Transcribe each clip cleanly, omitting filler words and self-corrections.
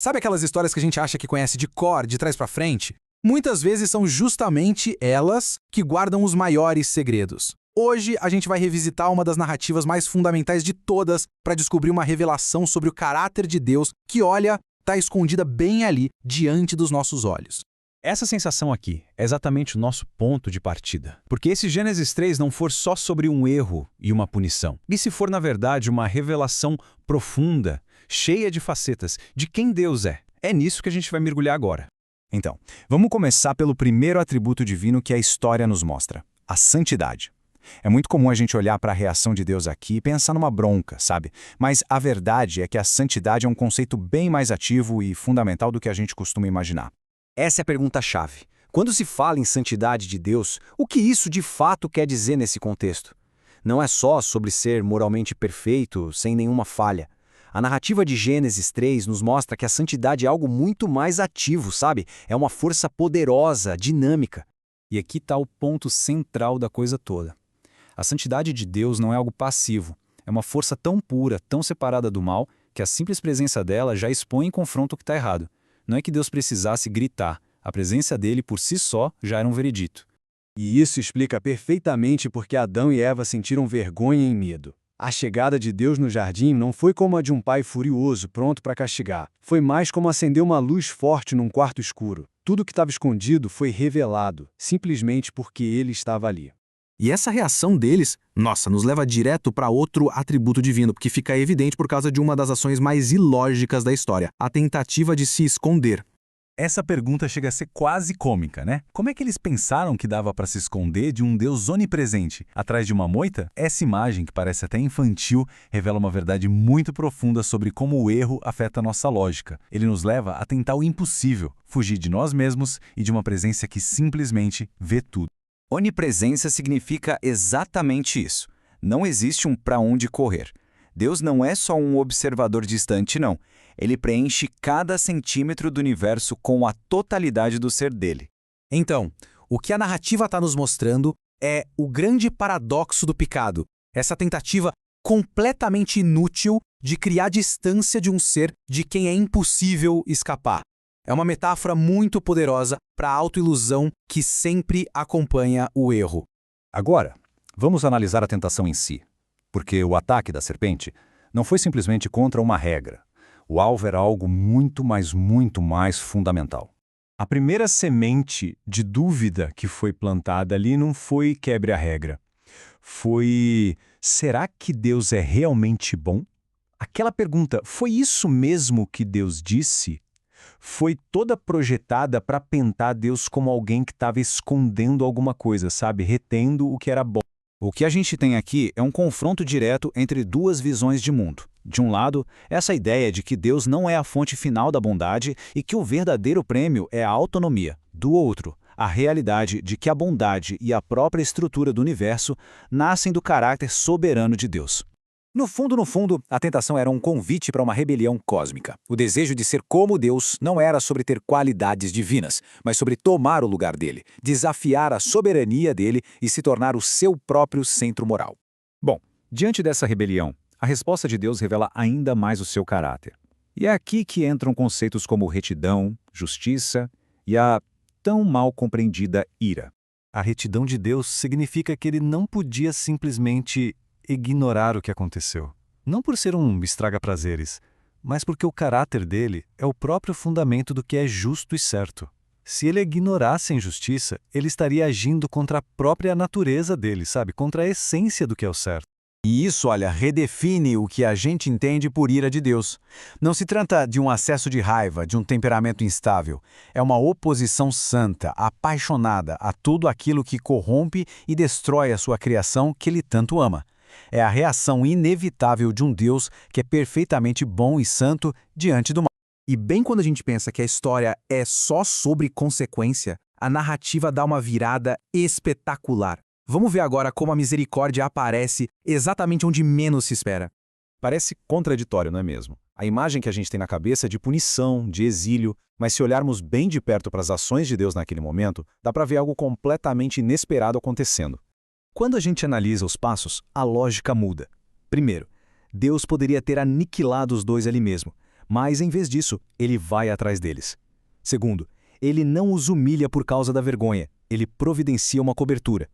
Sabe aquelas histórias que a gente acha que conhece de cor, de trás pra frente? Muitas vezes são justamente elas que guardam os maiores segredos. Hoje a gente vai revisitar uma das narrativas mais fundamentais de todas para descobrir uma revelação sobre o caráter de Deus que, olha, está escondida bem ali, diante dos nossos olhos. Essa sensação aqui é exatamente o nosso ponto de partida. Porque esse Gênesis 3 não for só sobre um erro e uma punição, e se for, na verdade, uma revelação profunda, cheia de facetas, de quem Deus é. É nisso que a gente vai mergulhar agora. Então, vamos começar pelo primeiro atributo divino que a história nos mostra: a santidade. É muito comum a gente olhar para a reação de Deus aqui e pensar numa bronca, sabe? Mas a verdade é que a santidade é um conceito bem mais ativo e fundamental do que a gente costuma imaginar. Essa é a pergunta-chave. Quando se fala em santidade de Deus, o que isso de fato quer dizer nesse contexto? Não é só sobre ser moralmente perfeito, sem nenhuma falha. A narrativa de Gênesis 3 nos mostra que a santidade é algo muito mais ativo, sabe? É uma força poderosa, dinâmica. E aqui está o ponto central da coisa toda. A santidade de Deus não é algo passivo. É uma força tão pura, tão separada do mal, que a simples presença dela já expõe e confronta o que está errado. Não é que Deus precisasse gritar. A presença dele por si só já era um veredito. E isso explica perfeitamente porque Adão e Eva sentiram vergonha e medo. A chegada de Deus no jardim não foi como a de um pai furioso pronto para castigar. Foi mais como acender uma luz forte num quarto escuro. Tudo que estava escondido foi revelado, simplesmente porque ele estava ali. E essa reação deles, nos leva direto para outro atributo divino, porque fica evidente por causa de uma das ações mais ilógicas da história, a tentativa de se esconder. Essa pergunta chega a ser quase cômica, né? Como é que eles pensaram que dava para se esconder de um Deus onipresente atrás de uma moita? Essa imagem, que parece até infantil, revela uma verdade muito profunda sobre como o erro afeta a nossa lógica. Ele nos leva a tentar o impossível, fugir de nós mesmos e de uma presença que simplesmente vê tudo. Onipresença significa exatamente isso. Não existe um para onde correr. Deus não é só um observador distante, não. Ele preenche cada centímetro do universo com a totalidade do ser dele. Então, o que a narrativa está nos mostrando é o grande paradoxo do pecado, essa tentativa completamente inútil de criar distância de um ser de quem é impossível escapar. É uma metáfora muito poderosa para a autoilusão que sempre acompanha o erro. Agora, vamos analisar a tentação em si. Porque o ataque da serpente não foi simplesmente contra uma regra. O alvo era algo muito mais fundamental. A primeira semente de dúvida que foi plantada ali não foi quebre a regra. Foi: será que Deus é realmente bom? Aquela pergunta, foi isso mesmo que Deus disse? Foi toda projetada para pintar Deus como alguém que estava escondendo alguma coisa, sabe? Retendo o que era bom. O que a gente tem aqui é um confronto direto entre duas visões de mundo. De um lado, essa ideia de que Deus não é a fonte final da bondade e que o verdadeiro prêmio é a autonomia. Do outro, a realidade de que a bondade e a própria estrutura do universo nascem do caráter soberano de Deus. No fundo, a tentação era um convite para uma rebelião cósmica. O desejo de ser como Deus não era sobre ter qualidades divinas, mas sobre tomar o lugar dele, desafiar a soberania dele e se tornar o seu próprio centro moral. Bom, diante dessa rebelião, a resposta de Deus revela ainda mais o seu caráter. E é aqui que entram conceitos como retidão, justiça e a tão mal compreendida ira. A retidão de Deus significa que ele não podia simplesmente ignorar o que aconteceu. Não por ser um estraga-prazeres, mas porque o caráter dele é o próprio fundamento do que é justo e certo. Se ele ignorasse a injustiça, ele estaria agindo contra a própria natureza dele, sabe? Contra a essência do que é o certo. E isso, redefine o que a gente entende por ira de Deus. Não se trata de um acesso de raiva, de um temperamento instável. É uma oposição santa, apaixonada a tudo aquilo que corrompe e destrói a sua criação que ele tanto ama. É a reação inevitável de um Deus que é perfeitamente bom e santo diante do mal. E bem quando a gente pensa que a história é só sobre consequência, a narrativa dá uma virada espetacular. Vamos ver agora como a misericórdia aparece exatamente onde menos se espera. Parece contraditório, não é mesmo? A imagem que a gente tem na cabeça é de punição, de exílio, mas se olharmos bem de perto para as ações de Deus naquele momento, dá para ver algo completamente inesperado acontecendo. Quando a gente analisa os passos, a lógica muda. Primeiro, Deus poderia ter aniquilado os dois ali mesmo, Mas, em vez disso, ele vai atrás deles. Segundo, ele não os humilha por causa da vergonha, ele providencia uma cobertura.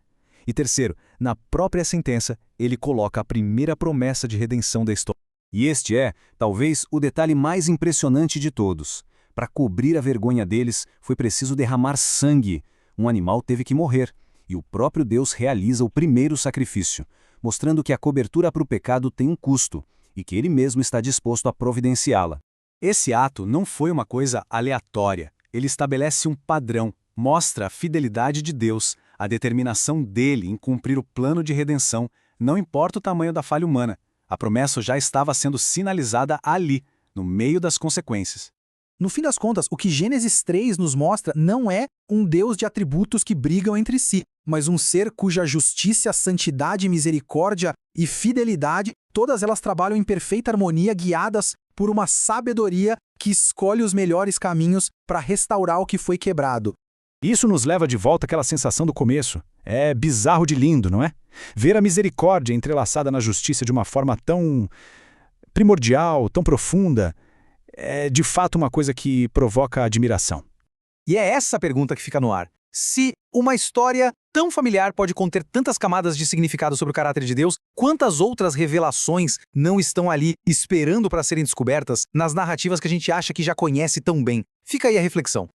E terceiro, na própria sentença, ele coloca a primeira promessa de redenção da história. E este é, talvez, o detalhe mais impressionante de todos. Para cobrir a vergonha deles, foi preciso derramar sangue. Um animal teve que morrer, e o próprio Deus realiza o primeiro sacrifício, mostrando que a cobertura para o pecado tem um custo, e que ele mesmo está disposto a providenciá-la. Esse ato não foi uma coisa aleatória. Ele estabelece um padrão, mostra a fidelidade de Deus, a determinação dele em cumprir o plano de redenção, não importa o tamanho da falha humana. A promessa já estava sendo sinalizada ali, no meio das consequências. No fim das contas, o que Gênesis 3 nos mostra não é um Deus de atributos que brigam entre si, mas um ser cuja justiça, santidade, misericórdia e fidelidade, todas elas trabalham em perfeita harmonia, guiadas por uma sabedoria que escolhe os melhores caminhos para restaurar o que foi quebrado. Isso nos leva de volta àquela sensação do começo. É bizarro de lindo, não é? Ver a misericórdia entrelaçada na justiça de uma forma tão primordial, tão profunda, é de fato uma coisa que provoca admiração. E é essa pergunta que fica no ar. Se uma história tão familiar pode conter tantas camadas de significado sobre o caráter de Deus, quantas outras revelações não estão ali esperando para serem descobertas nas narrativas que a gente acha que já conhece tão bem? Fica aí a reflexão.